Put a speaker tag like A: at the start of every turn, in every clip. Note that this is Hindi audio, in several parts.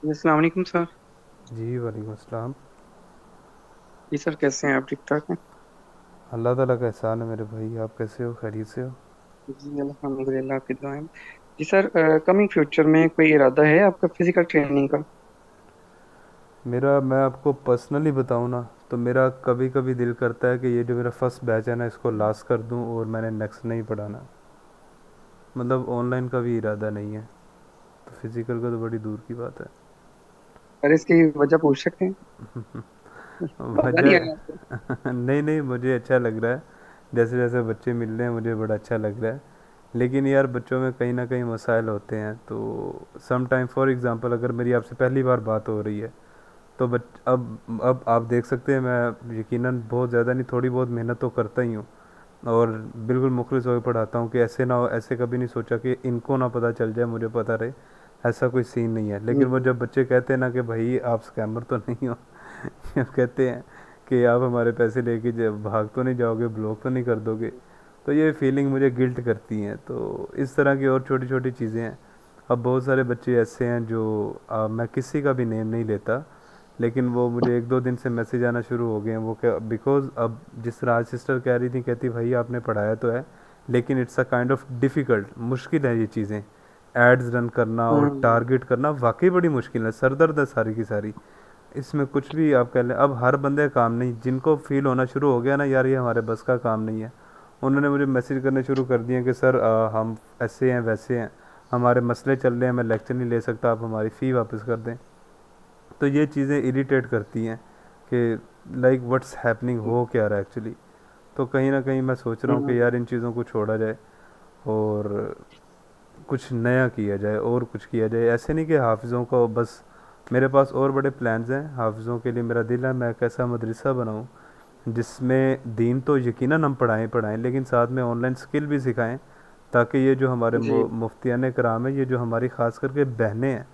A: अस्सलाम वालेकुम सर।
B: जी वालेकुम अस्सलाम।
A: जी सर, कैसे हैं आप? ठीक ठाक हैं?
B: अल्लाह ताला का एहसान है मेरे भाई, आप कैसे हो? खैरियत से हो?
A: जी अल्हम्दुलिल्लाह, आपकी दुआएं। जी सर, कमिंग फ्यूचर में कोई इरादा है आपका फिजिकल ट्रेनिंग का?
B: मैं आपको पर्सनली बताऊं ना, तो मेरा कभी कभी दिल करता है कि ये जो मेरा फर्स्ट बैच है ना, इसको लास्ट कर दूं और मैंने नेक्स्ट नहीं पढ़ाना। मतलब ऑनलाइन का भी इरादा नहीं है, तो फिज़िकल का तो बड़ी दूर की बात है।
A: सर, इसकी वजह पूछ सकते हैं? मजा नहीं आया आपको?
B: वजह नहीं नहीं, मुझे अच्छा लग रहा है। जैसे जैसे बच्चे मिल रहे हैं मुझे बड़ा अच्छा लग रहा है। लेकिन यार बच्चों में कहीं ना कहीं मसाइल होते हैं, तो सम टाइम फॉर एग्जांपल अगर मेरी आपसे पहली बार बात हो रही है, तो बच अब आप देख सकते हैं मैं यकीनन बहुत ज़्यादा नहीं, थोड़ी बहुत मेहनत तो करता ही हूँ। और बिल्कुल मुखलिस होकर पढ़ाता हूँ कि ऐसे ना हो, ऐसे कभी नहीं सोचा कि इनको ना पता चल जाए मुझे पता रहे। ऐसा कोई सीन नहीं है। लेकिन वो
A: जी।
B: जब बच्चे कहते हैं ना कि भाई आप स्कैमर तो नहीं हो, जब कहते हैं कि आप हमारे पैसे लेके भाग तो नहीं जाओगे, ब्लॉक तो नहीं कर दोगे, तो ये फीलिंग मुझे गिल्ट करती हैं। तो इस तरह की और छोटी छोटी चीज़ें हैं। अब बहुत सारे बच्चे ऐसे हैं जो मैं किसी का भी नेम नहीं लेता, लेकिन वो मुझे एक दो दिन से मैसेज आना शुरू हो गए हैं। वो क्या, बिकॉज अब जिस तरह आज सिस्टर कह रही थी, कहती भाई आपने पढ़ाया तो है, लेकिन it's a kind of difficult, मुश्किल है ये चीज़ें। एड्स रन करना और
A: हम्म।
B: टारगेट करना वाकई बड़ी मुश्किल है, सर दर्द है सारी की सारी। इसमें कुछ भी आप कह लें, अब हर बंदे का काम नहीं, जिनको फील होना शुरू हो गया ना यार ये हमारे बस का काम नहीं है, उन्होंने मुझे मैसेज करने शुरू कर दिए कि सर हम ऐसे हैं वैसे हैं, हमारे मसले चल रहे हैं, मैं लेक्चर नहीं ले सकता, आप हमारी फ़ी वापस कर दें। तो ये चीज़ें इरिटेट करती हैं कि लाइक व्हाट्स हैपनिंग, हो क्या रहा है एक्चुअली। तो कहीं ना कहीं मैं सोच रहा हूँ कि
A: हम्म।
B: यार इन चीज़ों को छोड़ा जाए और कुछ नया किया जाए और कुछ किया जाए। ऐसे नहीं कि हाफिज़ों को बस, मेरे पास और बड़े प्लान्स हैं हाफिज़ों के लिए। मेरा दिल है मैं एक ऐसा मदरसा बनाऊँ जिसमें दीन तो यकीनन हम पढ़ाएं पढ़ाएं, लेकिन साथ में ऑनलाइन स्किल भी सिखाएं, ताकि ये जो हमारे
A: जी।
B: मुफ्तियान कराम है, ये जो हमारी ख़ास करके बहनें हैं,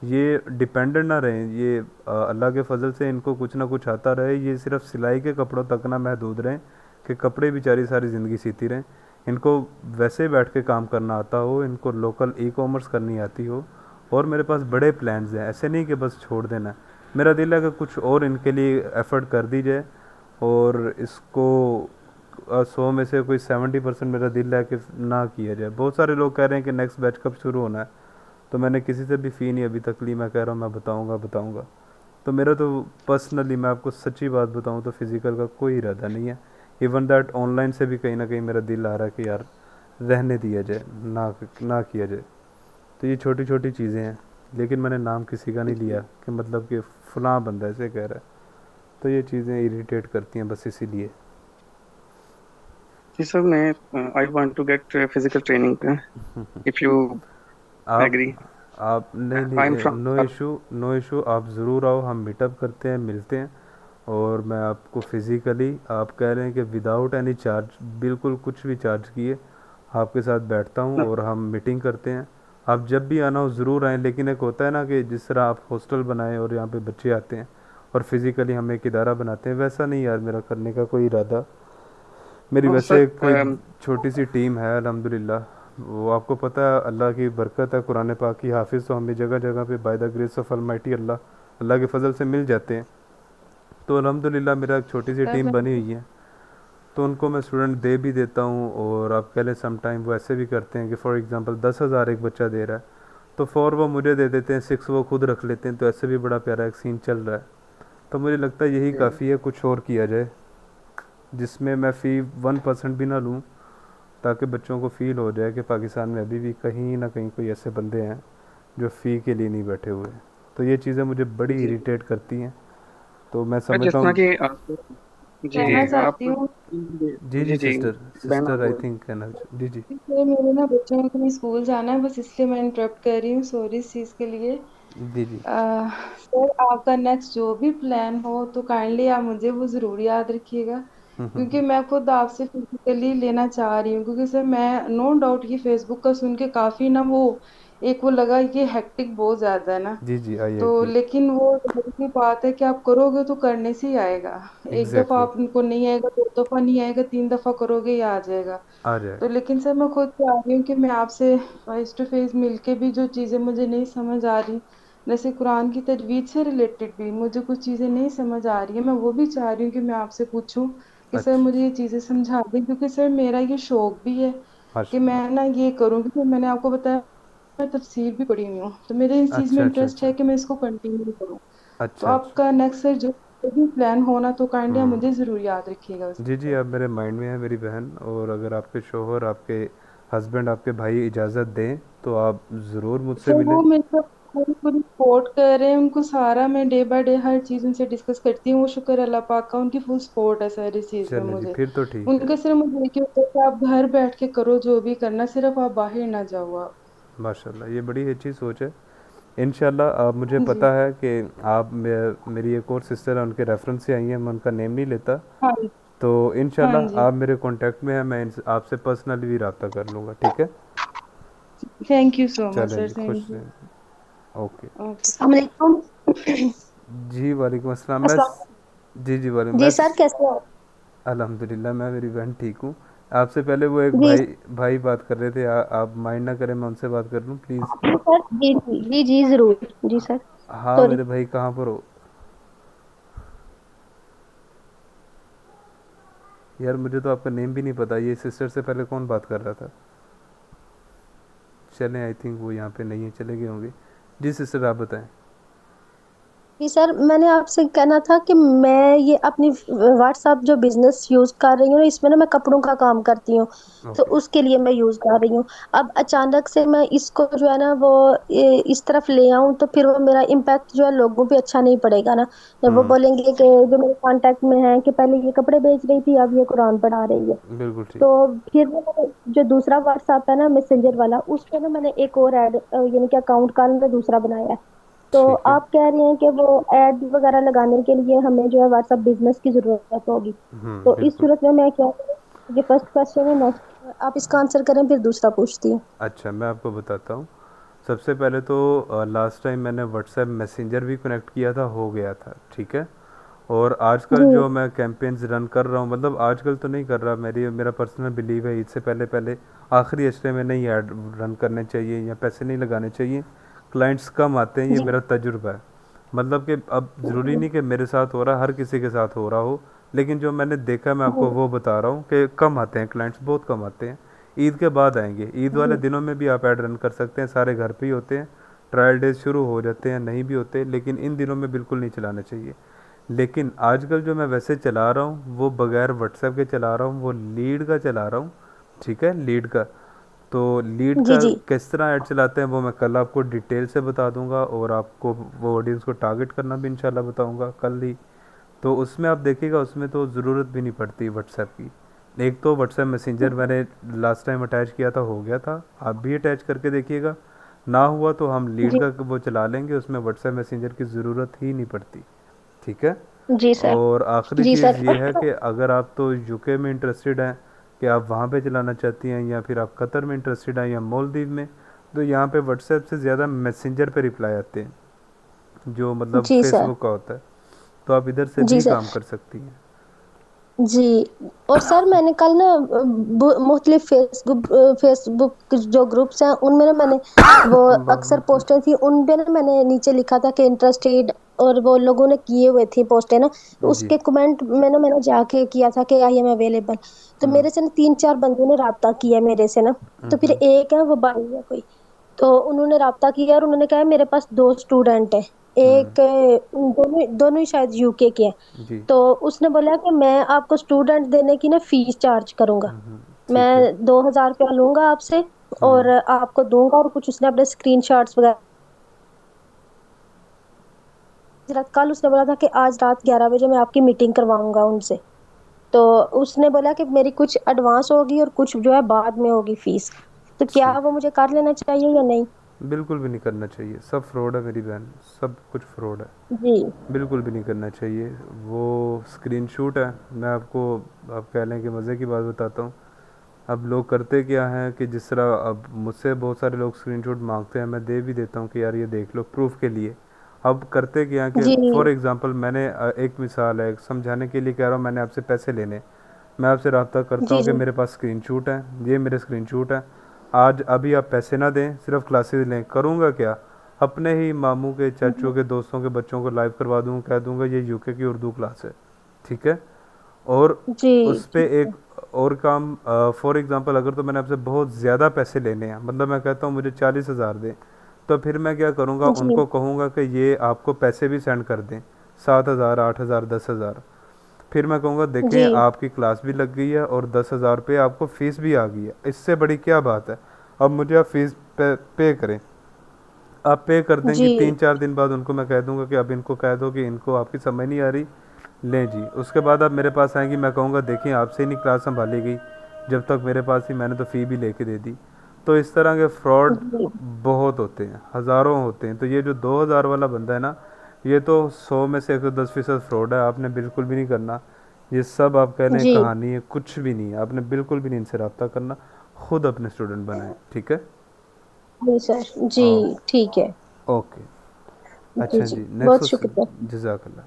B: ये डिपेंडेंट ना रहें। ये अल्लाह के फजल से इनको कुछ ना कुछ आता रहे, ये सिर्फ सिलाई के कपड़ों तक ना महदूद रहें कि कपड़े बेचारी सारी ज़िंदगी सीती रहें। इनको वैसे बैठ के काम करना आता हो, इनको लोकल ई कॉमर्स करनी आती हो। और मेरे पास बड़े प्लान्स हैं, ऐसे नहीं कि बस छोड़ देना है। मेरा दिल है कि कुछ और इनके लिए एफ़र्ट कर दी जाए, और इसको 100 में से कोई 70% मेरा दिल है कि ना किया जाए। बहुत सारे लोग कह रहे हैं कि नेक्स्ट बैच कब शुरू होना है, तो मैंने किसी से भी फ़ी नहीं अभी तक ली। मैं कह रहा हूँ मैं बताऊँगा बताऊँगा। तो मेरा तो पर्सनली, मैं आपको सच्ची बात बताऊँ तो फिज़िकल का कोई इरादा नहीं है। इवन दैट ऑनलाइन से भी कहीं ना कहीं मेरा दिल आ रहा है कि यार रहने दिया जाए, ना किया जाए। तो ये छोटी छोटी चीज़ें हैं। लेकिन मैंने नाम किसी का नहीं
A: जी।
B: लिया कि मतलब कि फ़लाँ बंदा ऐसे कह रहा है। तो ये चीज़ें इरिटेट करती हैं बस इसीलिए।
A: जी सर, मैं I want to get physical training, if you
B: आप
A: एग्री।
B: आप नहीं
A: आई एम
B: नहीं,
A: from.
B: No issue, no issue, आप ज़रूर आओ, हम मीटअप करते हैं, मिलते हैं। और मैं आपको फिज़िकली, आप कह रहे हैं कि विदाउट एनी चार्ज, बिल्कुल कुछ भी चार्ज किए, आपके साथ बैठता हूँ और हम मीटिंग करते हैं। आप जब भी आना हो ज़रूर आएँ। लेकिन एक होता है ना कि जिस तरह आप हॉस्टल बनाए और यहाँ पे बच्चे आते हैं और फिज़िकली हम एक इदारा बनाते हैं, वैसा नहीं यार मेरा करने का कोई इरादा। मेरी
A: नो
B: वैसे कोई
A: सर।
B: छोटी सी टीम है अल्हम्दुलिल्लाह। वो आपको पता है, अल्लाह की बरकत है, कुरान पाक की हाफिज़ तो हमें जगह जगह पे by the grace of almighty Allah, Allah के फजल से मिल जाते हैं। तो अल्हम्दुलिल्लाह मेरा एक छोटी सी टीम बनी हुई है। तो उनको मैं स्टूडेंट दे भी देता हूँ, और आप कह लें सम टाइम वो ऐसे भी करते हैं कि फॉर एग्जांपल 10,000 एक बच्चा दे रहा है, तो 4 वो मुझे दे देते हैं, 6 वो खुद रख लेते हैं। तो ऐसे भी बड़ा प्यारा एक सीन चल रहा है। तो मुझे लगता है यही काफ़ी है, कुछ और किया जाए जिसमें मैं फ़ी 1% भी ना लूँ, ताकि बच्चों को फ़ील हो जाए कि पाकिस्तान में अभी भी कहीं ना कहीं कोई ऐसे बंदे हैं जो फ़ी के लिए नहीं बैठे हुए। तो ये चीज़ें मुझे बड़ी
A: जी।
B: इरिटेट करती हैं। तो मैं
A: मैं जिस
B: समझता
A: तरह
B: हूँ।
A: की आप। जी।
B: जी
C: कहना
A: आप।
C: चाहती हूँ
B: जी
A: जी
B: जी,
A: जी।
B: सिस्टर
A: बहन आप
B: सिस्टर आई
A: बोल।
B: थिंक कहना, जी जी।
C: कि मेरे ना बच्चों को भी स्कूल जाना है, बस इसलिए मैं इंटरप्ट कर रही हूँ, सॉरी इस चीज़ के लिए।
B: जी जी।
C: सर, आपका नेक्स्ट जो भी प्लान हो तो काइंडली आप मुझे वो ज़रूर याद रखिएगा, क्योंकि मैं खुद आपसे फिजिकली लेना चाह रही हूँ। क्योंकि सर मैं नो डाउट ये फेसबुक का सुन के काफ़ी ना वो एक वो लगा कि हेक्टिक बहुत ज़्यादा है ना।
B: जी जी, आई
C: तो
B: एग्री।
C: लेकिन वो ज़रूरी की बात है कि आप करोगे तो करने से ही आएगा। एक दफ़ा
B: एग्जैक्टली।
C: आपको नहीं आएगा, दो दफ़ा नहीं आएगा, तीन दफ़ा करोगे ही आ जाएगा।
B: आ
C: तो
B: जाएगा।
C: लेकिन सर मैं खुद चाह रही हूँ कि मैं आपसे फेस टू फेस मिलके भी जो चीज़ें मुझे नहीं समझ आ रही जैसे कुरान की तजवीद से रिलेटेड भी मुझे कुछ चीज़ें नहीं समझ आ रही है, मैं वो भी चाह रही हूँ कि मैं आपसे पूछूं कि सर
B: अच्छा।
C: मुझे ये चीज़ें समझा दें, क्योंकि सर मेरा ये शौक भी है कि
B: माशाल्लाह।
C: मैं ना ये करूँ, क्योंकि मैंने आपको बताया मैं तफसीर भी पढ़ी हुई हूँ, तो मेरे इस चीज़ में
B: अच्छा अच्छा
C: इंटरेस्ट है
B: अच्छा।
C: कि मैं इसको कंटिन्यू करूँ। तो
B: अच्छा अच्छा।
C: आपका नेक्स्ट सर जो भी प्लान होना तो काइंडली
B: हम्म।
C: मुझे ज़रूर याद रखिएगा
B: जी
C: उसके
B: जी,
C: लिए।
B: आप मेरे माइंड में है मेरी बहन, और अगर आपके शोहर, आपके हस्बैंड, आपके भाई इजाज़त दें तो आप ज़रूर मुझसे
C: सर
B: मिलें।
C: वो मेरे को पूरी पूरी सपोर्ट कर रहे हैं, उनको सारा मैं डे बाय डे हर चीज़ उनसे डिस्कस करती हूँ, वो शुक्र अल्लाह पाक का, उनकी फुल सपोर्ट है सर इस चीज़ में
B: चलें जी,
C: मुझे।
B: फिर तो ठीक है।
C: उनका सिर्फ मुझे एक ही होता है कि आप घर बैठ के करो जो भी करना, सिर्फ आप बाहर ना जाओ आप।
B: माशाल्लाह, ये बड़ी अच्छी सोच है। इंशाल्लाह मुझे
C: जी।
B: पता है कि आप मेरी एक और सिस्टर है, उनके रेफरेंस से आई हैं, मैं उनका नेम नहीं लेता।
C: हाँ जी।
B: तो
C: हाँ
B: इंशाल्लाह
C: जी।
B: आप मेरे कांटेक्ट में हैं, मैं आपसे पर्सनली भी रब्ता कर लूँगा, ठीक है।
C: थैंक यू सो मच
B: चलें
C: सर,
B: जी,
C: थैंक
B: खुश
C: यू।
B: रहें। ओके।
C: ओके, अस्सलाम वालेकुम।
B: जी वालेकुम अस्सलाम।
C: अस्सलाम।
B: जी जी वाले
C: जी सर कैसे हो?
B: अल्हम्दुलिल्लाह, मैं मेरी बहन ठीक हूँ। आपसे पहले वो एक
C: जी
B: भाई भाई बात कर रहे थे, आप माइंड ना करें, मैं उनसे बात कर लूँ प्लीज़।
C: जी सर, जी जी जी जी जरूर जी सर।
B: हाँ
C: सॉरी।
B: मेरे भाई, कहाँ पर हो? यार मुझे तो आपका नेम भी नहीं पता, ये सिस्टर से पहले कौन बात कर रहा था? चलें, आई थिंक वो यहाँ पे नहीं है, चले गए होंगे। जी सिस्टर, आप बताएं।
C: जी सर, मैंने आपसे कहना था कि मैं ये अपनी व्हाट्सएप जो बिजनेस यूज कर रही हूँ ना, इसमें ना मैं कपड़ों का काम करती हूँ, तो
B: ओके।
C: उसके लिए मैं यूज कर रही हूँ। अब अचानक से मैं इसको जो है ना वो इस तरफ ले आऊं तो फिर वो मेरा इम्पैक्ट जो है लोगों पे अच्छा नहीं पड़ेगा ना। जब वो
B: हम्म।
C: बोलेंगे कि जो मेरे कांटेक्ट में है कि पहले ये कपड़े बेच रही थी अब ये कुरान पढ़ा रही है।
B: बिल्कुल ठीक।
C: तो फिर ना मैंने जो दूसरा व्हाट्सएप है ना मैसेंजर वाला, उस पे ना मैंने एक और ऐड यानी कि अकाउंट का मैंने दूसरा बनाया है। तो
B: ठीक है।
C: आप कह रही हैं कि वो एड वगैरह लगाने के लिए हमें जो है व्हाट्सएप बिजनेस की जरूरत होगी। तो इस
B: बिल्कुल।
C: सूरत में मैं क्या करूँ? ये फर्स्ट क्वेश्चन है, नेक्स्ट आप इसका आंसर करें फिर दूसरा पूछती हूँ।
B: अच्छा, मैं आपको बताता हूँ। सबसे पहले तो लास्ट टाइम मैंने व्हाट्सएप मैसेंजर भी कनेक्ट किया था, हो गया था, ठीक है। और आजकल
C: जी
B: जो मैं कैंपेन्स रन कर रहा हूँ, मतलब आजकल तो नहीं कर रहा, मेरा पर्सनल बिलीव है, इससे पहले पहले आखिरी अशरे में नहीं ऐड रन करने चाहिए या पैसे नहीं लगाने चाहिए। क्लाइंट्स कम आते हैं, ये
C: जी
B: मेरा तजुर्बा है। मतलब कि अब ज़रूरी नहीं कि मेरे साथ हो रहा, हर किसी के साथ हो रहा हो, लेकिन जो मैंने देखा मैं
C: जी
B: आपको वो बता रहा हूँ कि कम आते हैं क्लाइंट्स, बहुत कम आते हैं। ईद के बाद आएंगे, ईद वाले
C: जी
B: दिनों में भी आप ऐड रन कर सकते हैं, सारे घर पे ही होते हैं। ट्रायल डेज शुरू हो जाते हैं, नहीं भी होते, लेकिन इन दिनों में बिल्कुल नहीं चलाना चाहिए। लेकिन आजकल जो मैं वैसे चला रहा हूँ वो बगैर व्हाट्सएप के चला रहा हूँ, वो लीड का चला रहा हूँ, ठीक है, लीड का। तो लीड
C: जी
B: का
C: जी
B: किस तरह ऐड चलाते हैं वो मैं कल आपको डिटेल से बता दूंगा, और आपको वो ऑडियंस को टारगेट करना भी इंशाल्लाह बताऊंगा कल ही। तो उसमें आप देखिएगा, उसमें तो ज़रूरत भी नहीं पड़ती व्हाट्सएप की। एक तो व्हाट्सएप मैसेंजर मैंने लास्ट टाइम अटैच किया था, हो गया था, आप भी अटैच करके देखिएगा। ना हुआ तो हम लीड
C: जी
B: का वो चला लेंगे, उसमें व्हाट्सएप मैसेंजर की ज़रूरत ही नहीं पड़ती, ठीक है।
C: जी सर।
B: और आखिरी
C: जी
B: चीज़
C: सर।
B: ये है कि अगर आप तो यूके में इंटरेस्टेड हैं, कि आप वहाँ पे चलाना चाहती हैं, या फिर आप कतर में इंटरेस्टेड हैं या मालदीव में, तो यहाँ पे व्हाट्सएप से ज़्यादा मैसेंजर पे रिप्लाई आते हैं, जो मतलब
C: जी सर।
B: फेसबुक का होता है। तो आप इधर से
C: जी
B: भी
C: सर।
B: काम कर सकती हैं।
C: जी। और सर मैंने कल ना मुख्तलिफ फेसबुक जो ग्रुप्स हैं उनमें ना मैंने वो
B: अल्लाह
C: अक्सर
B: अकबर।
C: पोस्टें थी उन पे ना मैंने नीचे लिखा था कि इंटरेस्टेड, और वो लोगों ने किए हुए थी पोस्टें ना, तो
B: जी।
C: उसके कमेंट में ना मैंने जाके किया था कि आई एम अवेलेबल। तो
B: हम्म
C: मेरे से ना तीन चार बंदों ने राब्ता किया मेरे से ना। तो फिर
B: हम्म
C: एक है वो भाई है कोई, तो उन्होंने राब्ता किया और उन्होंने कहा मेरे पास दो स्टूडेंट है,
B: हम्म।
C: एक दोनों दोनों ही शायद यूके के हैं।
B: जी।
C: तो उसने बोला कि मैं आपको स्टूडेंट देने की ना फीस चार्ज करूंगा,
B: ठीक है।
C: मैं 2,000 रुपया लूंगा आपसे और
B: हम्म
C: आपको दूंगा, और कुछ उसने अपने स्क्रीनशॉट्स वगैरह। कल उसने बोला था कि आज रात 11 बजे मैं आपकी मीटिंग करवाऊंगा उनसे। तो उसने बोला कि मेरी कुछ एडवांस होगी और कुछ जो है बाद में होगी फीस। तो क्या
B: ठीक।
C: वो मुझे कर लेना चाहिए या नहीं?
B: बिल्कुल भी नहीं करना चाहिए, सब फ्रॉड है मेरी बहन, सब कुछ फ्रॉड है।
C: जी
B: बिल्कुल भी नहीं करना चाहिए। वो स्क्रीनशॉट है, मैं आपको, आप कह लें कि मज़े की बात बताता हूँ। अब लोग करते क्या हैं कि जिस तरह अब मुझसे बहुत सारे लोग स्क्रीनशॉट मांगते हैं, मैं दे भी देता हूँ कि यार ये देख लो प्रूफ के लिए। अब करते क्या हैं कि
C: जी
B: फॉर एग्ज़ाम्पल मैंने एक मिसाल है, समझाने के लिए कह रहा हूँ, मैंने आपसे पैसे लेने, मैं आपसे रब्ता करता
C: जी
B: हूँ कि
C: जी
B: मेरे पास स्क्रीनशॉट है, ये मेरे स्क्रीनशॉट है, आज अभी आप पैसे ना दें, सिर्फ क्लासेस लें, करूँगा क्या? अपने ही मामू के चाचू के दोस्तों के बच्चों को लाइव करवा दूंगा, कह दूंगा ये यूके की उर्दू क्लास है, ठीक है। और
D: जी।
B: उस पे
D: ठीक है।
B: एक और काम, फॉर एग्जांपल अगर तो मैंने आपसे बहुत ज़्यादा पैसे लेने हैं, मतलब मैं कहता हूँ मुझे 40,000 दें, तो फिर मैं क्या करूँगा,
D: जी।
B: उनको कहूँगा कि ये आपको पैसे भी सेंड कर दें, 7,000, 8,000, 10,000। फिर मैं कहूँगा देखें
D: जी।
B: आपकी क्लास भी लग गई है और 10,000 रुपये आपको फ़ीस भी आ गई है, इससे बड़ी क्या बात है। अब मुझे आप फीस पे करें। आप पे कर देंगी,
D: जी।
B: 3-4 दिन बाद उनको मैं कह दूंगा कि अब इनको कह दो कि इनको आपकी समझ नहीं आ रही, लें जी। उसके बाद आप मेरे पास आएंगी, मैं कहूँगा देखिए आपसे ही नहीं क्लास संभाली गई, जब तक मेरे पास ही, मैंने तो फ़ी भी लेके दे दी। तो इस तरह के फ्रॉड
D: जी।
B: बहुत होते हैं, हज़ारों होते हैं। तो ये जो 2,000 वाला बंदा है ना, ये तो 100 में से 110% फ्रॉड है, आपने बिल्कुल भी नहीं करना। ये सब आप कह लें
D: जी।
B: कहानी है, कुछ भी नहीं है, आपने बिल्कुल भी नहीं इनसे रब्ता करना, खुद अपने स्टूडेंट बनाएं, ठीक है।
D: जी सर। जी।
B: हाँ,
D: ठीक है।
B: ओके।
D: जी
B: अच्छा
D: जी,
B: जी, नेक्स्ट
D: बहुत
B: क्वेश्चन।
D: शुक्रिया।
B: जज़ाकल्लाह।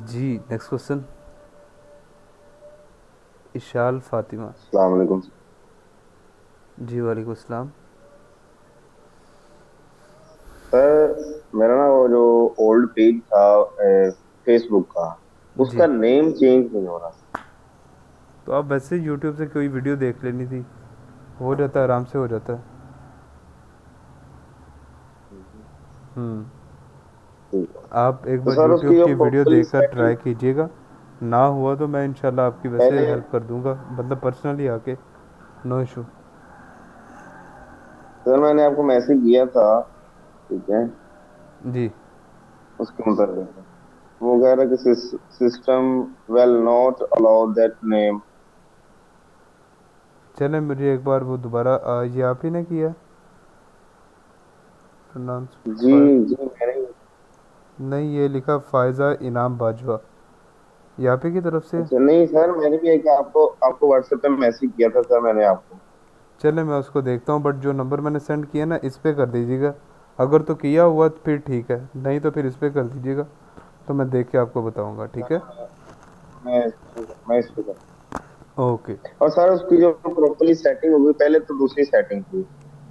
B: जी नेक्स्ट क्वेश्चन, इशाल फातिमा।
E: अस्सलाम वालेकुम।
B: जी वालेकुम अस्सलाम।
E: सर मेरा ना वो जो ओल्ड पेज था फेसबुक का, उसका
B: जी,
E: नेम चेंज नहीं हो रहा।
B: तो आप वैसे यूट्यूब से कोई वीडियो देख लेनी थी, हो जाता है, आराम से हो जाता है। हम्म।
E: ठीक है।
B: आप एक
E: तो
B: बार
E: सर उसकी
B: यूट्यूब
E: जो
B: की वीडियो
E: प्रॉपरली
B: देखकर
E: सेटिंग,
B: ट्राई कीजिएगा, ना हुआ तो मैं इंशाल्लाह आपकी वैसे
E: मैंने
B: हेल्प कर दूंगा, मतलब पर्सनली आके, नो इशू।
E: सर मैंने आपको मैसेज किया था, ठीक है,
B: जी,
E: उसके मुताबिक वो कह रहा है कि system well not allow that name.
B: चलें मुझे एक बार वो दोबारा, ये आप ही ने किया प्रोनाउंस?
E: जी जी मैंने।
B: नहीं, ये लिखा फ़ायज़ा इनाम बाजवा, ये आप ही की तरफ से है?
E: अच्छा नहीं सर, मैंने भी एक आपको आपको व्हाट्सएप पे मैसेज किया था सर मैंने आपको।
B: चले मैं उसको देखता हूँ, बट जो नंबर मैंने सेंड किया ना इस पे कर दीजिएगा। अगर तो किया हुआ तो फिर ठीक है, नहीं तो फिर इस पे कर दीजिएगा, तो मैं देख के आपको बताऊंगा, ठीक है।
E: मैं इस पे कर।
B: ओके।
E: और सर उसकी जो प्रॉपरली सेटिंग होगी, पहले तो दूसरी सेटिंग थी,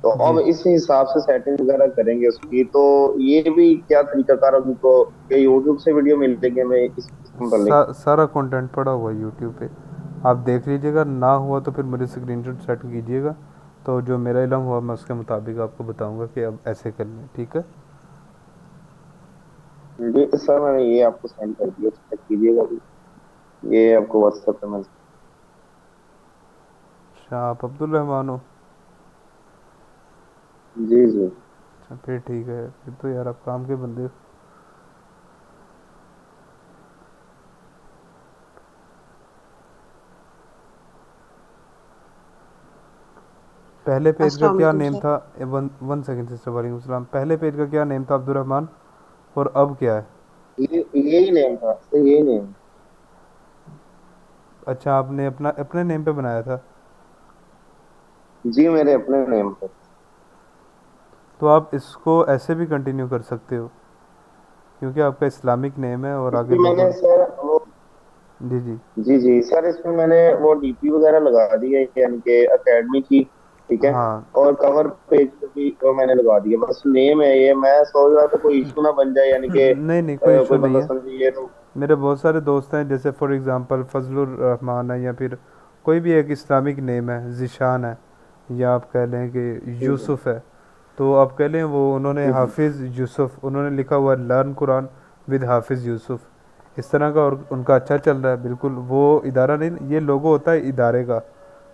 E: तो अब
B: जी,
E: इस हिसाब से सेटिंग वगैरह करेंगे उसकी। तो ये भी क्या तरीकाकार हमको, ये यूट्यूब से वीडियो मिलेगी हमें इस मुतालिक?
B: सारा कंटेंट पड़ा हुआ है यूट्यूब पे, आप देख लीजिएगा, ना हुआ तो फिर मुझे स्क्रीनशॉट सेट कीजिएगा, तो जो मेरा इलम हुआ मैं उसके मुताबिक आपको बताऊंगा कि अब ऐसे कर लें, ठीक है।
E: जी सर मैंने ये आपको सेंड कर दिया, चेक कीजिएगा अभी। ये आपको व्हाट्सएप पे मैं।
B: अच्छा, आप अब्दुल रहमान हो?
E: जी जी।
B: अच्छा फिर ठीक है, फिर तो यार आप काम के बंदे हो। पहले पेज का
F: अस्सलाम
B: क्या
F: वालेकुम
B: नेम
F: सर।
B: था? वन वन सेकेंड सिस्टर, वालेकुम सलाम। पहले पेज का क्या नेम था अब्दुल, और अब क्या है?
E: ये यही नेम था सर, यही नेम।
B: अच्छा, आपने अपना अपने नेम पे बनाया था?
E: जी मेरे अपने नेम पर।
B: तो आप इसको ऐसे भी कंटिन्यू कर सकते हो, क्योंकि आपका इस्लामिक नेम है और आगे
E: इसमें
B: लोगों।
E: मैंने सर वो,
B: जी जी।
E: जी जी सर इसमें मैंने वो डीपी वगैरह लगा दी है, यानी कि एकेडमी की, ठीक है।
B: हाँ।
E: और कवर पेज पे भी वो मैंने लगा दिया, बस नेम है ये। मैं सोच रहा था कोई इशू ना बन जाए, यानी कि
B: नहीं नहीं, कोई इशू
E: कोई
B: नहीं
E: बंदा
B: है।
E: समझे ये तो।
B: मेरे बहुत सारे दोस्त हैं, जैसे फॉर एग्ज़ाम्पल फजलुर रहमान है, या फिर कोई भी एक इस्लामिक नेम है, ज़िशान है, या आप कह लें कि
E: ठीक है।
B: यूसुफ है, तो आप कह लें वो उन्होंने
E: हम्म,
B: हाफिज़ यूसुफ उन्होंने लिखा हुआ है, लर्न कुरान विद हाफिज़ यूसुफ, इस तरह का, और उनका अच्छा चल रहा है बिल्कुल। वो इदारा नहीं, ये लोगो होता है इदारे का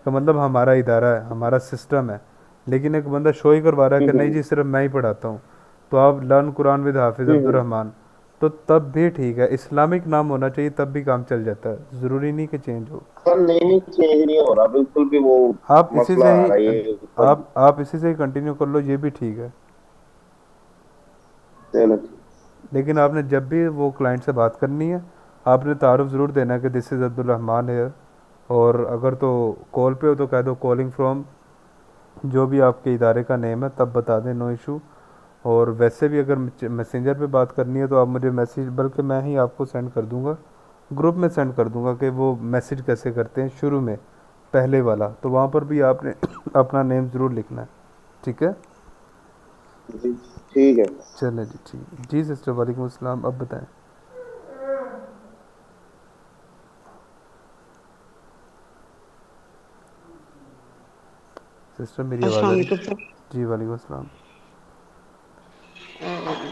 B: मतलब हमारा इदारा है, हमारा सिस्टम है। लेकिन एक बंदा शो ही करवा रहा है कि नहीं
E: हम्म,
B: जी सिर्फ मैं ही पढ़ाता हूँ, तो आप लर्न कुरान विद हाफिज़
E: हम्म।
B: अब्दुलरहमान, तो तब भी ठीक है, इस्लामिक नाम होना चाहिए, तब भी काम चल जाता है, ज़रूरी नहीं कि चेंज हो।
E: सर नेम ही चेंज नहीं हो रहा बिल्कुल भी, वो
B: आप इसी
E: मसला
B: से
E: आ
B: ही
E: रहा है ये ऊपर।
B: आप इसी से ही कंटिन्यू कर लो, ये भी ठीक है।
E: चलो
B: लेकिन आपने जब भी वो क्लाइंट से बात करनी है, आपने तारुफ ज़रूर देना है कि दिस इज़ अब्दुल रहमान है, और अगर तो कॉल पे हो तो कह दो कॉलिंग फ्रॉम जो भी आपके इदारे का नेम है, तब बता दें, नो इशू। और वैसे भी अगर मैसेंजर पे बात करनी है तो आप मुझे मैसेज, बल्कि मैं ही आपको सेंड कर दूंगा, ग्रुप में सेंड कर दूंगा कि वो मैसेज कैसे करते हैं शुरू में, पहले वाला, तो वहाँ पर भी आपने अपना नेम ज़रूर लिखना है। ठीक है।
E: जी ठीक है।
B: चलें जी, ठीक जी सिस्टर, वालेकुम अस्सलाम। अब बताएं सिस्टर, मेरी आवाज़
F: अस्सलाम
B: आ रही
F: वालेकुम
B: है?
F: सर।
B: जी वालेकुम अस्सलाम।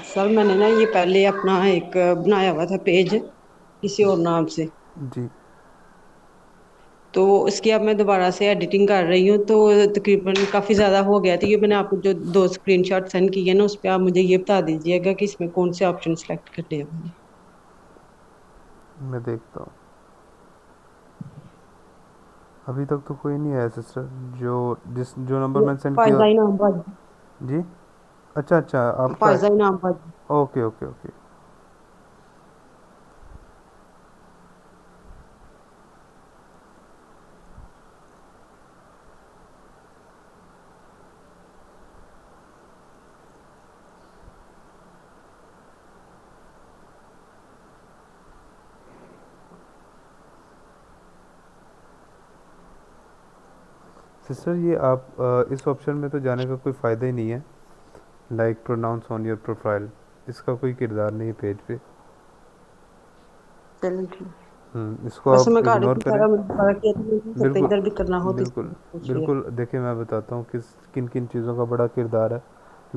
F: सर मैंने ना ये पहले अपना एक बनाया हुआ था पेज किसी और नाम से।
B: जी
F: तो इसकी अब मैं दोबारा से एडिटिंग कर रही हूँ, तो तकरीबन काफ़ी ज़्यादा हो गया। तो ये मैंने आपको जो 2 स्क्रीनशॉट सेंड किए ना, उस पर आप मुझे ये बता दीजिएगा कि इसमें कौन से ऑप्शन सेलेक्ट करने हैं मैंने।
B: मैं देखता हूँ। अभी तक तो कोई नहीं आया सिस्टर, जो जो नंबर
F: ये
B: मैंने सेंड किया।
F: फायजा इनाम बाजी।
B: जी, अच्छा अच्छा, आपका।
F: फायजा इनाम बाजी।
B: Okay okay okay. सिस्टर, ये आप इस ऑप्शन में तो जाने का कोई फ़ायदा ही नहीं है। Like pronounce on your profile, इसका कोई किरदार नहीं है पेज पे।
F: चलिए ठीक।
B: इसको
F: वैसे
B: आप
F: मैं कर रही
B: इग्नोर
F: थी
B: करें।
F: सारा, मुझे पता किया था, मुझे हो सकता है
B: बिल्कुल
F: इधर भी करना हो, तो
B: बिल्कुल
F: इसलिए पूछ लिया।
B: बिल्कुल, देखिए मैं बताता हूँ किस किन किन चीज़ों का बड़ा किरदार है।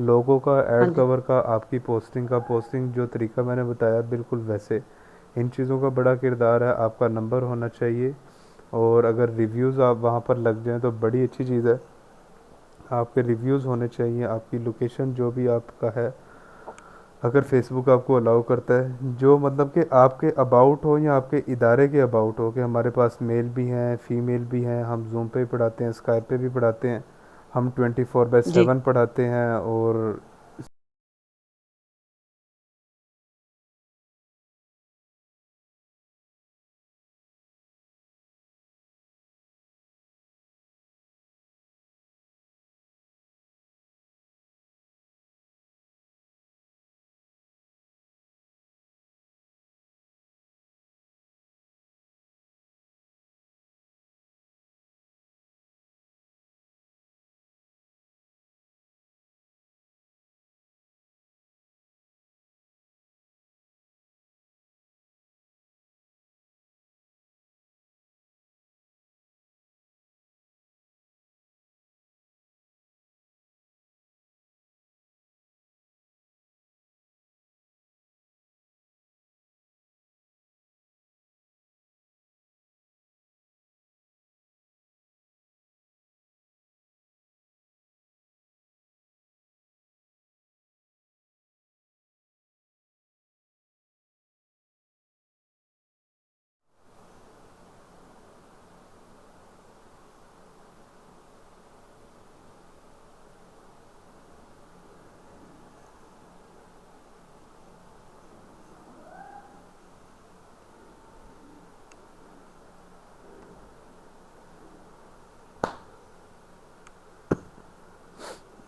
B: लोगों का,
F: हाँ
B: ऐड
F: जी।
B: कवर का, आपकी पोस्टिंग का, पोस्टिंग जो तरीका मैंने बताया बिल्कुल वैसे इन चीज़ों का बड़ा किरदार है। आपका नंबर होना चाहिए, और अगर रिव्यूज़ आप वहाँ पर लग जाएं तो बड़ी अच्छी चीज़ है। आपके रिव्यूज़ होने चाहिए, आपकी लोकेशन जो भी आपका है, अगर फेसबुक आपको अलाउ करता है, जो मतलब कि आपके अबाउट हो या आपके इदारे के अबाउट हो, कि हमारे पास मेल भी हैं, फीमेल भी हैं, हम जूम पे भी पढ़ाते हैं, स्काइप पे भी पढ़ाते हैं, हम 24/7
F: जी
B: पढ़ाते हैं। और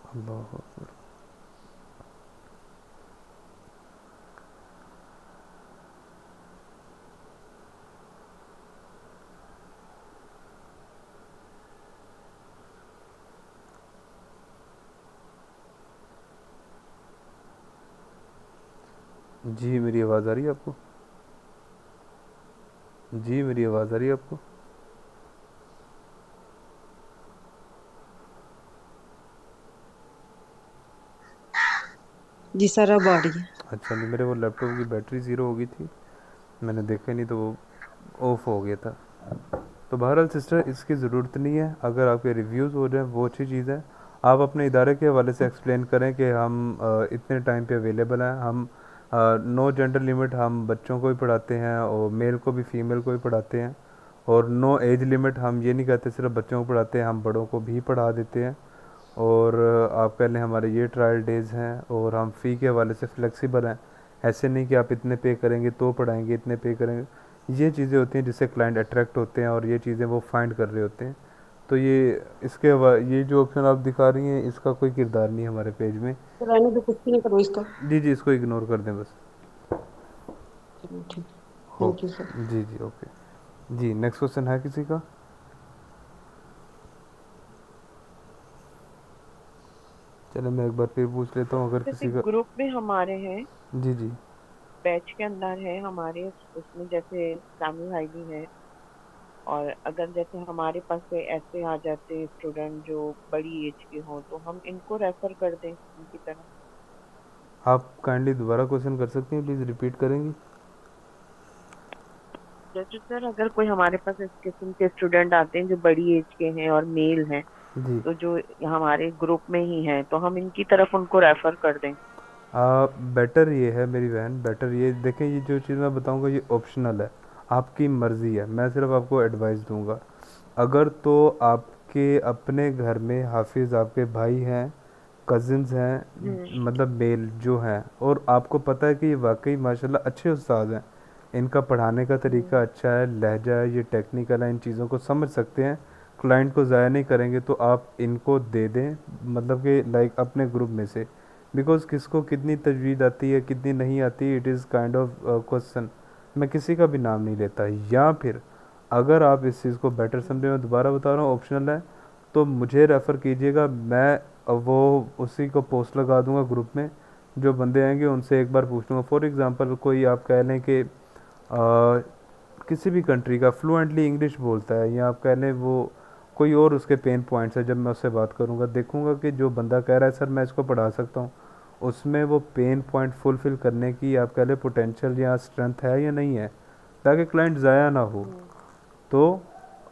B: अल्लाह अकबर। जी मेरी आवाज़ आ रही है आपको? जी मेरी आवाज़ आ रही है आपको?
F: जी सर, अब आ रही है।
B: अच्छा, नहीं, मेरे वो लैपटॉप की बैटरी ज़ीरो हो गई थी, मैंने देखा नहीं तो वो ऑफ हो गया था। तो बहरहाल सिस्टर, इसकी ज़रूरत नहीं है। अगर आपके रिव्यूज़ हो रहे हैं वो अच्छी चीज़ है। आप अपने इदारे के हवाले से एक्सप्लेन करें कि हम इतने टाइम पे अवेलेबल हैं, हम नो जेंडर लिमिट, हम बच्चों को भी पढ़ाते हैं और मेल को भी फीमेल को भी पढ़ाते हैं। और नो एज लिमिट, हम ये नहीं कहते सिर्फ बच्चों को पढ़ाते हैं, हम बड़ों को भी पढ़ा देते हैं। और आप कह लें हमारे ये ट्रायल डेज़ हैं, और हम फ़ी के हवाले से फ्लेक्सिबल हैं। ऐसे नहीं कि आप इतने पे करेंगे तो पढ़ाएंगे, इतने पे करेंगे। ये चीज़ें होती हैं जिससे क्लाइंट अट्रैक्ट होते हैं, और ये चीज़ें वो फाइंड कर रहे होते हैं। तो ये जो ऑप्शन आप दिखा रही हैं, इसका कोई किरदार नहीं है हमारे पेज में।
F: तो रहने दो, कुछ भी नहीं करो इसका।
B: जी जी, इसको इग्नोर कर दें बस।
F: चलो ठीक। Thank you sir.
B: ओके जी जी, ओके जी। नेक्स्ट क्वेश्चन है किसी का? चलो मैं एक बार फिर पूछ लेता हूँ, अगर
G: जैसे
B: किसी का।
G: ग्रुप में हमारे हैं,
B: जी जी।
G: बैच के अंदर है हमारे, उसमें जैसे सामी भाई भी है, और अगर जैसे हमारे पास कोई ऐसे आ जाते हैं स्टूडेंट जो बड़ी एज के हों, तो हम इनको रेफर कर दें उनकी तरफ।
B: आप काइंडली दोबारा क्वेश्चन कर सकती हैं, प्लीज़ रिपीट करेंगी?
G: जैसे सर अगर कोई हमारे पास इस किस्म के स्टूडेंट आते हैं जो बड़ी एज के हैं और मेल हैं,
B: जी।
G: तो जो हमारे ग्रुप में ही हैं, तो हम इनकी तरफ उनको रेफर कर दें।
B: बेटर ये है मेरी बहन, बेटर ये देखें, ये जो चीज़ मैं बताऊंगा ये ऑप्शनल है, आपकी मर्ज़ी है, मैं सिर्फ आपको एडवाइस दूंगा। अगर तो आपके अपने घर में हाफिज़ आपके भाई हैं, कज़िन्स हैं,
G: हम्म।
B: मतलब मेल जो हैं, और आपको पता है कि ये वाकई माशाल्लाह अच्छे उस्ताद हैं, इनका पढ़ाने का तरीका
G: हम्म।
B: अच्छा है, लहजा है, ये टेक्निकल है, इन चीज़ों को समझ सकते हैं, क्लाइंट को ज़ाया नहीं करेंगे, तो आप इनको दे दें, मतलब कि लाइक अपने ग्रुप में से। बिकॉज़ किसको कितनी तजवीज़ आती है कितनी नहीं आती, it is kind of question. मैं किसी का भी नाम नहीं लेता। या फिर अगर आप इस चीज़ को बेटर समझे, मैं दोबारा बता रहा हूँ, ऑप्शनल है, तो मुझे रेफ़र कीजिएगा, मैं वो उसी को पोस्ट लगा दूंगा ग्रुप में, जो बंदे आएंगे उनसे एक बार पूछ लूँगा। फॉर एग्ज़ाम्पल कोई आप कह लें कि किसी भी कंट्री का फ्लुएंटली इंग्लिश बोलता है, या आप कह लें वो कोई और उसके पेन पॉइंट्स है, जब मैं उससे बात करूँगा देखूँगा कि जो बंदा कह रहा है सर मैं इसको पढ़ा सकता हूँ, उसमें वो पेन पॉइंट फुलफ़िल करने की आप कह लें पोटेंशियल या स्ट्रेंथ है या नहीं है, ताकि क्लाइंट ज़ाया ना हो।
G: हम्म।
B: तो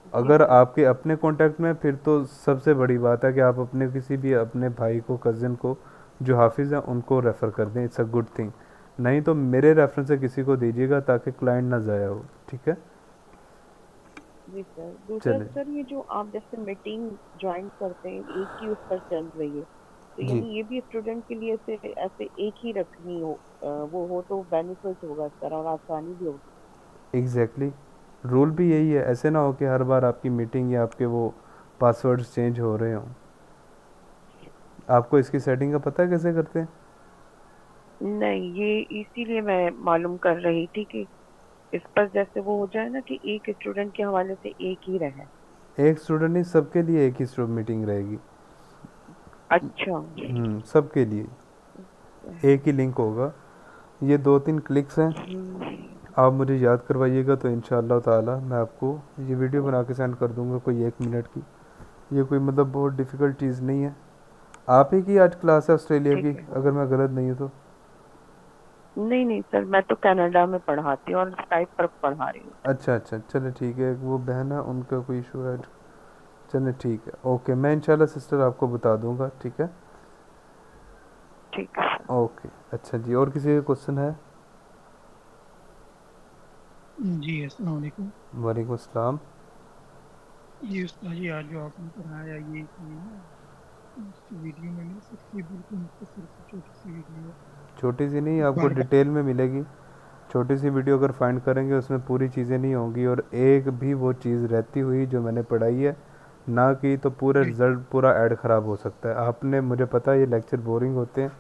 G: जी
B: अगर
G: सर।
B: आपके अपने कांटेक्ट में, फिर तो सबसे बड़ी बात है कि आप अपने किसी भी अपने भाई को, कज़िन को जो हाफिज़ हैं उनको रेफ़र कर दें, इट्स अ गुड थिंग। नहीं तो मेरे रेफरेंस से किसी को दीजिएगा ताकि क्लाइंट ना ज़ाया हो, ठीक है?
G: जी सर, दूसरा
B: चले।
G: सर ये जो आप जैसे मीटिंग ज्वाइन करते हैं एक ही उस पर चल रही है, तो
B: जी,
G: यानी ये भी स्टूडेंट के लिए ऐसे ऐसे एक ही रखनी हो, वो हो तो बेनिफिट होगा सर और आसानी भी होगी।
B: Exactly exactly। रूल भी यही है, ऐसे ना हो कि हर बार आपकी मीटिंग या आपके वो पासवर्ड्स चेंज हो रहे हों। आपको इसकी सेटिंग का पता है कैसे करते हैं?
G: नहीं, ये इसीलिए मैं मालूम कर रही थी कि इस पर जैसे वो हो जाए ना कि एक स्टूडेंट के हवाले से एक ही रहे।
B: एक स्टूडेंट नहीं, सबके लिए एक ही मीटिंग रहेगी।
G: अच्छा।
B: सबके लिए एक ही लिंक होगा। ये 2-3 क्लिक्स हैं,
G: हम्म।
B: आप मुझे याद करवाइएगा तो इंशाअल्लाह ताला मैं आपको ये वीडियो बना के सेंड कर दूंगा, कोई 1 मिनट की। ये कोई मतलब बहुत डिफ़िकल्ट चीज़ नहीं है। आप ही की आज क्लास है ऑस्ट्रेलिया
G: ठीक
B: की,
G: है।
B: अगर मैं गलत नहीं हूँ तो?
G: नहीं नहीं सर, मैं तो कनाडा में पढ़ाती हूँ और स्काइप पर पढ़ा रही हूँ।
B: अच्छा अच्छा, चले ठीक है, वो बहन है उनका कोई इशू है। चले ठीक है, ओके, मैं इंशाल्लाह सिस्टर आपको बता दूंगा, ठीक है?
G: ठीक है।
B: ओके, अच्छा जी, और किसी का क्वेश्चन है?
H: जी अस्सलाम वालेकुम।
B: वालेकुम अस्सलाम।
H: ये उस्ताद जी आज जो आपने पढ़ाया ये ना वीडियो में मिल सकती है? बिल्कुल मुख्तसर सी छोटी सी वीडियो है।
B: छोटी सी नहीं, आपको
H: बार बार।
B: डिटेल में मिलेगी। छोटी सी वीडियो अगर फाइंड करेंगे उसमें पूरी चीज़ें नहीं होंगी, और एक भी वो चीज़ रहती हुई जो मैंने पढ़ाई है ना की, तो पूरे
H: जी
B: रिज़ल्ट पूरा ऐड ख़राब हो सकता है। आपने, मुझे पता है ये लेक्चर बोरिंग होते हैं,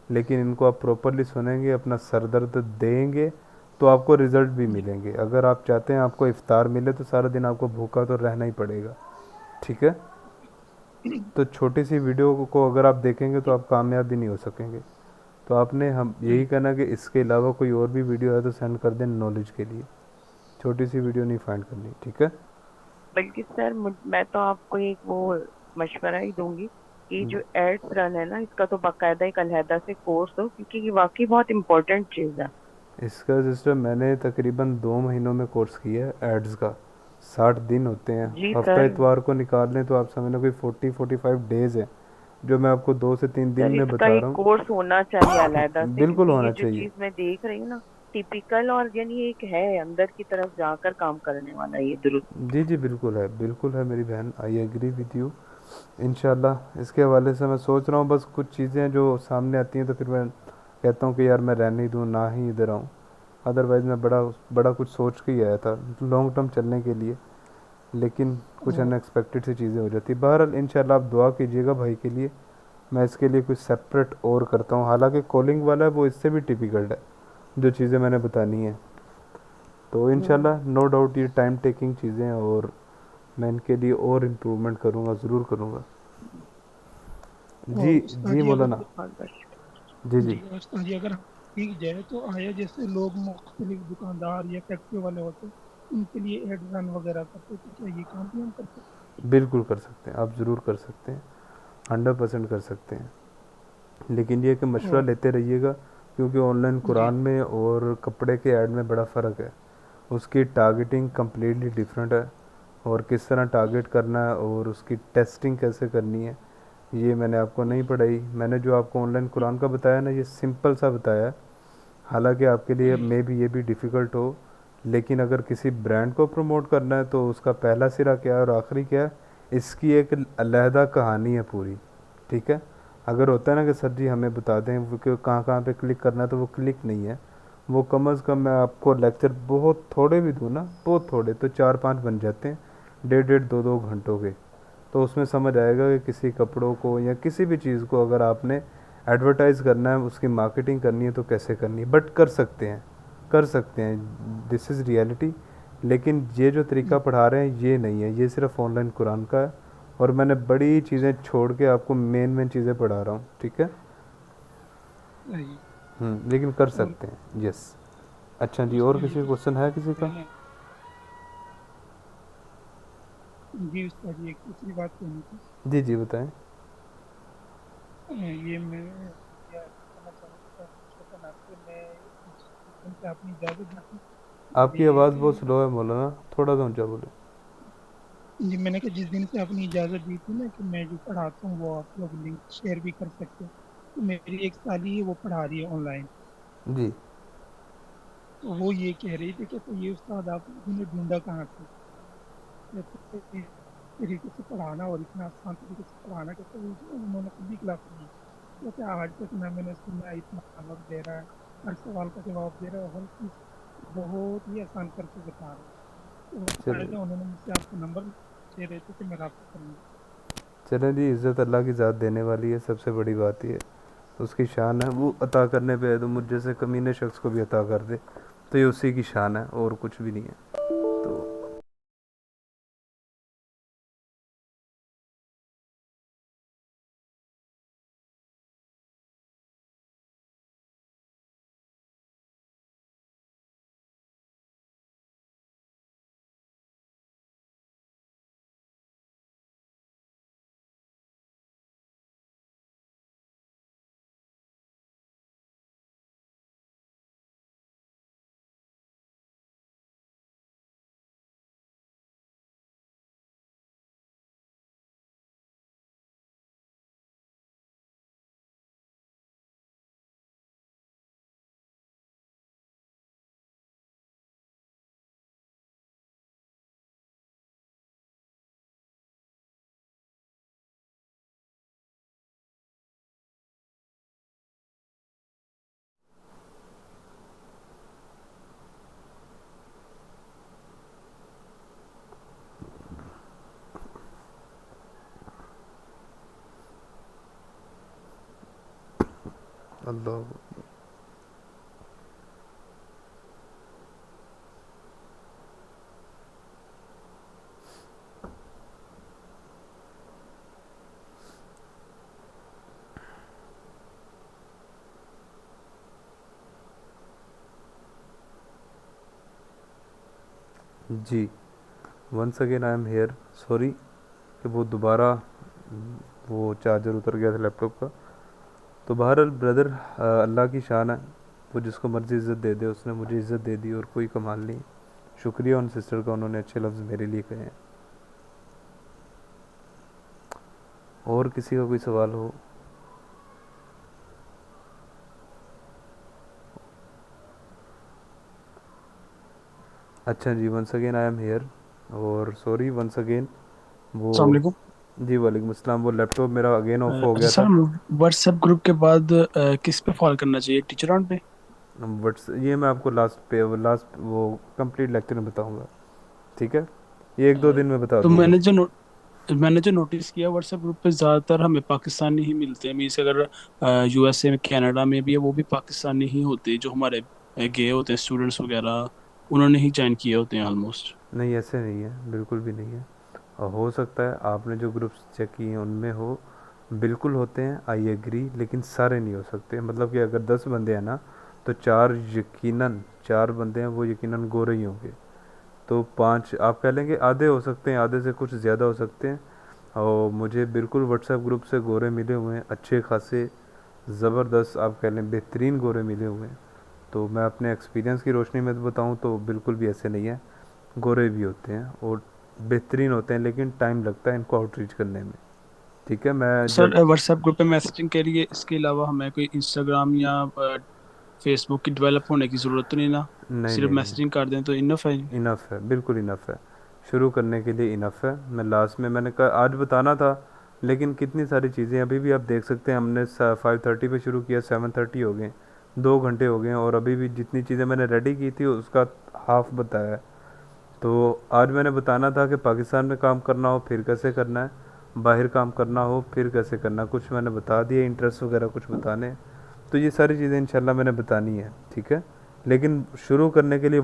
B: लेकिन इनको आप प्रॉपरली सुनेंगे, अपना सर दर्द देंगे, तो आपको रिज़ल्ट भी
H: जी
B: मिलेंगे। अगर आप चाहते हैं आपको इफ्तार मिले, तो सारा दिन आपको भूखा तो रहना ही पड़ेगा, ठीक है? तो छोटी सी वीडियो को अगर आप देखेंगे तो आप कामयाब भी नहीं हो सकेंगे। तो आपने हम
H: जी
B: यही कहना कि इसके अलावा कोई और भी वीडियो है तो सेंड कर दें नॉलेज के लिए, छोटी सी वीडियो नहीं फाइंड करनी, ठीक है?
G: बल्कि सर मैं तो आपको एक वो मशवरा ही दूंगी कि जो एड्स रन है ना, इसका तो बाकायदा एक अलहदा से कोर्स हो, क्योंकि ये वाकई बहुत इंपॉर्टेंट चीज़ है।
B: इसका सिस्टम मैंने तकरीबन 2 महीनों में कोर्स किया है एड्स का। 60 दिन होते हैं,
G: जी
B: हफ्ता
G: सर।
B: इतवार को निकाल लें तो आप समझ लो कोई 40-45 डेज़ है, जो मैं आपको 2 से 3 दिन
G: सर
B: में
G: इसका
B: बता
G: एक
B: रहा हूँ।
G: कोर्स होना चाहिए अलहदा से,
B: बिल्कुल
G: क्योंकि
B: होना
G: ये जो
B: चाहिए।
G: चीज़ मैं देख रही हूँ ना, टिपिकल और यानी एक है अंदर की तरफ जाकर काम करने वाला, ये दुरुस्त।
B: जी जी, बिल्कुल है, बिल्कुल है मेरी बहन, आई एग्री विद यू। इंशाल्लाह इसके हवाले से मैं सोच रहा हूँ, बस कुछ चीज़ें जो सामने आती हैं तो फिर मैं कहता हूँ कि यार मैं रहने ही दूँ, ना ही इधर आऊँ। अदरवाइज़ मैं बड़ा बड़ा कुछ सोच के ही आया था लॉन्ग टर्म चलने के लिए, लेकिन कुछ अनएक्सपेक्टेड सी चीज़ें हो जाती। बहरहाल इंशाल्लाह आप दुआ कीजिएगा भाई के लिए, मैं इसके लिए कुछ सेपरेट और करता हूँ। हालांकि कॉलिंग वाला है वो इससे भी टिपिकल्ट है, जो चीज़ें मैंने बतानी है। तो
G: हम्म।
B: इंशाल्लाह नो डाउट ये टाइम टेकिंग चीज़ें हैं, और मैं इनके लिए और इम्प्रूवमेंट करूँगा, ज़रूर करूँगा। जी
H: और उस्ताद
B: जी
H: जी अगर
B: मौलाना।
G: बहुत बहुत शुक्रिया।
B: जी जी।
H: जी और उस्ताद जी अगर सीख जाए तो आया जैसे लोग मुख्तलिफ दुकानदार या फैक्ट्री वाले होते हैं, उनके लिए एड रन वगैरह करते, तो क्या ये काम भी हम कर सकते
B: बिल्कुल कर सकते हैं, आप ज़रूर कर सकते हैं, 100% कर सकते हैं। लेकिन ये कि
H: हैं?
B: मशवरा
H: और
B: लेते रहिएगा, क्योंकि ऑनलाइन
H: जी
B: कुरान में और कपड़े के ऐड में बड़ा फ़र्क है। उसकी टारगेटिंग कम्प्लीटली डिफरेंट है, और किस तरह टारगेट करना है और उसकी टेस्टिंग कैसे करनी है, ये मैंने आपको नहीं पढ़ाई। मैंने जो आपको ऑनलाइन कुरान का बताया ना, ये सिंपल सा बताया है। हालांकि आपके लिए मे बी ये भी डिफ़िकल्ट हो, लेकिन अगर किसी ब्रांड को प्रमोट करना है तो उसका पहला सिरा क्या है और आखिरी क्या है, इसकी एक अलहदा कहानी है पूरी। ठीक है। अगर होता है ना कि सर जी हमें बता दें वो कि कहाँ कहाँ पे क्लिक करना है, तो वो क्लिक नहीं है। वो कम अज़ कम मैं आपको लेक्चर बहुत थोड़े भी दूँ ना, बहुत थोड़े तो 4-5 बन जाते हैं, 1.5-2 घंटों के। तो उसमें समझ आएगा कि किसी कपड़ों को या किसी भी चीज़ को अगर आपने एडवर्टाइज़ करना है, उसकी मार्केटिंग करनी है, तो कैसे करनी है। बट कर सकते हैं, कर सकते हैं, दिस इज़ रियलिटी। लेकिन ये जो तरीका पढ़ा रहे हैं ये नहीं है, ये सिर्फ ऑनलाइन कुरान का है, और मैंने बड़ी चीज़ें छोड़ के आपको मेन मेन चीज़ें पढ़ा रहा हूँ। ठीक है।
H: सही।
B: लेकिन कर
H: और
B: सकते हैं, यस। अच्छा जी, और
H: उस्ताद
B: किसी
H: जी
B: का क्वेश्चन है किसी का?
H: मैंने जी उस्ताद जी एक दूसरी बात कहनी थी।
B: जी जी बताएं।
H: ये मैं ये कहना चाह रहा था छोटा नाम से मैं जिस दिन से आपने इजाज़त दी थी
B: आपकी आवाज़ बहुत
H: मेरी
B: स्लो है मौलाना, थोड़ा सा ऊंचा बोले।
H: जी मैंने कहा जिस दिन से आपने इजाज़त दी थी ना कि मैं जो पढ़ाता हूँ वो आप लोग लिंक शेयर भी कर सकते हैं, तो मेरी एक साली है वो पढ़ा रही है ऑनलाइन।
B: जी।
H: तो वो ये कह रही थी कि तो ये उस्ताद आप लोगों ने ढूंढा कहाँ से, कहते इस तरीके से पढ़ाना और इतना आसान तरीके से पढ़ाना, कहते उन्होंने खुद ही क्लास ली। कहते आज तक ना मैंने सुना इतना वक्त दे रहा है, हर सवाल का जवाब दे रहा है, हर चीज़ बहुत ही आसान करके बता रहा है। तो
B: चलिए,
H: बाकायदा उन्होंने मुझसे आपका नंबर दे रहे थे कि मैं रब्ता करूँगा।
B: चलें जी, इज़्ज़त अल्लाह की ज़ात देने वाली है, सबसे बड़ी बात ये उसकी शान है। वो अता करने पे है तो मुझ जैसे कमीने शख्स को भी अता कर दे, तो ये उसी की शान है और कुछ भी नहीं है। तो अल्लाह। जी, once again I am here, sorry कि वो दोबारा वो चार्जर उतर गया था लैपटॉप का। तो बहरहाल ब्रदर, अल्लाह की शान है, वो जिसको मर्ज़ी इज़्ज़त दे दे, उसने मुझे इज़्ज़त दे दी और कोई कमाल नहीं। शुक्रिया उन सिस्टर का, उन्होंने अच्छे लफ्ज़ मेरे लिए कहे हैं। और किसी का कोई सवाल हो? अच्छा जी, once again I am here, और सॉरी वंस अगेन वो।
I: अस्सलाम वालेकुम।
B: जी वालेकुम अस्सलाम, वो लैपटॉप मेरा अगेन ऑफ हो
I: अच्छा
B: गया
I: सर,
B: था।
I: व्हाट्सएप ग्रुप के बाद किस पे फॉलो करना चाहिए, टीचर ऑन पे?
B: बट ये मैं आपको लास्ट वो कंप्लीट लेक्चर में बताऊंगा। ठीक है, ये एक दो
I: अ,
B: दिन में बता
I: तो
B: दूंगा।
I: मैंने जो नोटिस किया व्हाट्सएप ग्रुप पे ज़्यादातर हमें पाकिस्तानी ही मिलते हैं। मीन्स अगर यूएसए में, कनाडा में भी है, वो भी पाकिस्तानी ही होते हैं जो हमारे गए होते हैं स्टूडेंट्स वगैरह, उन्होंने ही ज्वाइन किए होते हैं ऑलमोस्ट।
B: नहीं ऐसे नहीं है, बिल्कुल भी नहीं है। और हो सकता है आपने जो ग्रुप्स चेक किए हैं उनमें हो, बिल्कुल होते हैं, आई एग्री, लेकिन सारे नहीं हो सकते। मतलब कि अगर 10 बंदे हैं ना, तो 4 बंदे हैं वो यकीनन गोरे ही होंगे। तो 5 आप कह लेंगे आधे हो सकते हैं, आधे से कुछ ज़्यादा हो सकते हैं। और मुझे बिल्कुल व्हाट्सएप ग्रुप से गोरे मिले हुए हैं, अच्छे खासे, ज़बरदस्त, आप कह लें बेहतरीन गोरे मिले हुए हैं। तो मैं अपने एक्सपीरियंस की रोशनी में बताऊं तो बिल्कुल भी ऐसे नहीं है, गोरे भी होते हैं और बेहतरीन होते हैं, लेकिन टाइम लगता है इनको आउटरीच करने में। ठीक है, मैं जब
I: सर व्हाट्सएप ग्रुप पे मैसेजिंग के लिए इसके अलावा हमें कोई इंस्टाग्राम या फेसबुक की डेवलप होने की ज़रूरत तो नहीं ना?
B: नहीं
I: सिर्फ
B: नहीं नहीं,
I: मैसेजिंग कर दें तो इनफ है?
B: इनफ है, बिल्कुल इनफ है, शुरू करने के लिए इनफ है। मैं लास्ट में मैंने कहा आज बताना था, लेकिन कितनी सारी चीज़ें अभी भी आप देख सकते हैं, हमने 5:30 पे शुरू किया, 7:30 हो गए, 2 घंटे हो गए हैं, और अभी भी जितनी चीज़ें मैंने रेडी की थी उसका हाफ बताया है। तो आज मैंने बताना था कि पाकिस्तान में काम करना हो फिर कैसे करना है, बाहर काम करना हो फिर कैसे करना है, कुछ मैंने बता दिए, इंटरेस्ट वगैरह कुछ बताने। तो ये सारी चीज़ें इंशाल्लाह मैंने बतानी है, ठीक है। लेकिन शुरू करने के लिए